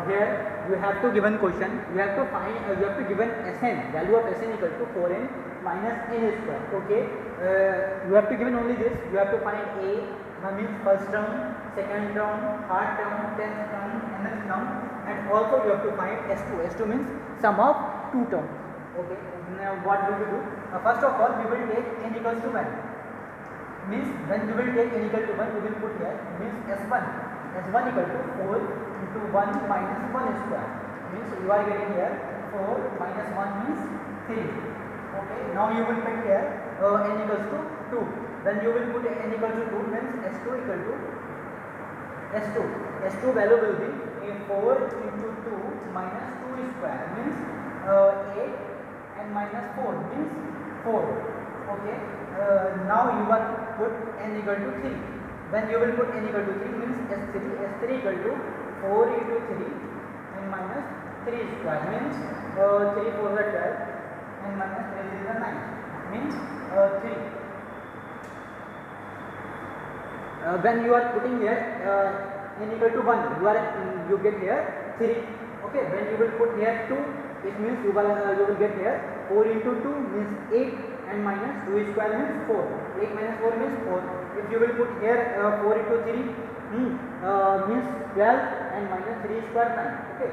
Here you have to given question, you have to find, you have to given Sn, value of Sn equal to 4n minus n square. Okay, you have to given only this, you have to find A, means first term, second term, third term, 10th term, nth term, and also you have to find S2. S2 means sum of two terms. Okay, now what will we do? First of all, we will take n equals to 1. Means when we will take n equal to 1, we will put here means S1. S1 equal to 4 into 1 minus 1 square. Means you are getting here 4 minus 1 means 3. Okay, now you will put here n equals to 2. Then you will put n equal to 2 means S2 equal to S2. S2 value will be 4 into 2 minus 2 square means 8 and minus 4 means 4. Okay, now you will put n equal to 3. When you will put n equal to 3 means S3 equal to 4 into 3 and minus 3 square means 3 4 are 12 and minus 3 is 9 means 3. When you are putting here n equal to 1, you get here 3. Okay, when you will put here 2, it means you will get here 4 into 2 means 8 and minus 2 square means 4. 8 minus 4 means 4. If you will put here 4 into 3 means 12 and minus 3 square 9. Okay,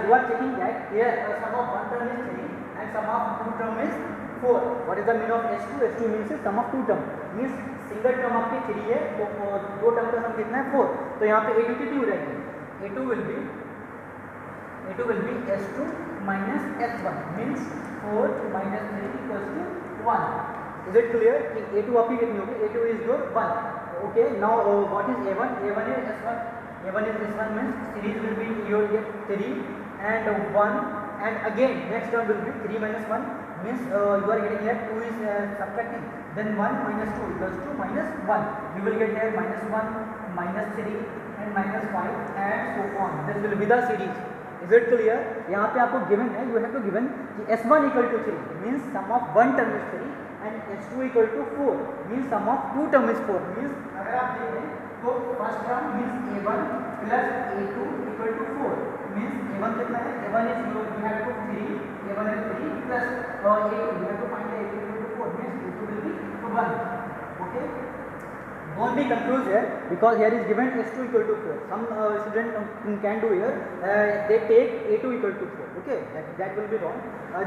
you are checking that here sum of one term is 3 and sum of two term is 4. What is the meaning of S2? S2 means sum of two term means single term आपकी 3 है तो दो term का सम कितना है 4. तो यहाँ पे A2 कितनी हो जाएगी? A2 will be S2 minus S1 means 4 minus 3 equals to 1. Is it clear? A2 आपकी कितनी होगी? A2 is your 1. Okay, now what is A1? A1 is S1. A1 is S1 means series will be you will get 3 and 1 and again next term will be 3 minus 1 means you are getting here 2 is subtracting, then 1 minus 2 equals to minus 1. You will get here minus 1, minus 3 and minus 5 and so on. This will be the series. Is it clear? यहाँ पे आपको given है, you have to given कि S1 equal to 3 means sum of one term is 3 and S2 equal to 4 means sum of two term is 4 means अगर आप देखें तो first term means A1 plus A2 equal to 4 means A1 कितना है? A1 is you have to 3, A1 is 3 plus A2 you have to find the A2 equal to 4 means A2 will be 1. Okay, don't be confused here because here is given S2 equal to 4. Some student can do here they take A2 equal to 4. Okay, that will be wrong.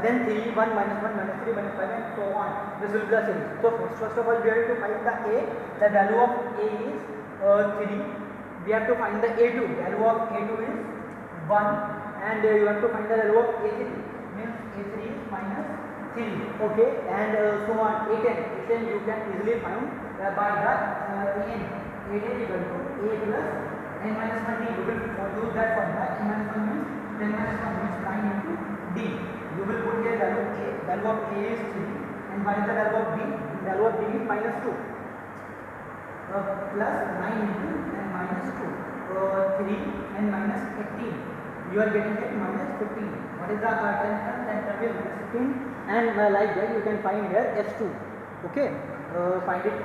Then 3 1 minus 1 minus 3 minus 5 and so on. This will be the series. So first of all we have to find the A. The value of A is 3. We have to find the A2. Value of A2 is 1 and you have to find the value of A3 means A3 is minus 3. Okay, and so on. A10 you can easily find by the an. A10 equal to A plus n minus 1 d. You will use that formula. N minus 1 means 10 minus 1 means 9 into d. You will put here value of A. Value of A is 3 and by the value of b. Value of b is minus 2 plus 9 into and minus 2 3 and minus 18. You are getting it minus 15. What is the 10 term? 10 term is minus 15 and like that you can find here S2. Okay, find it.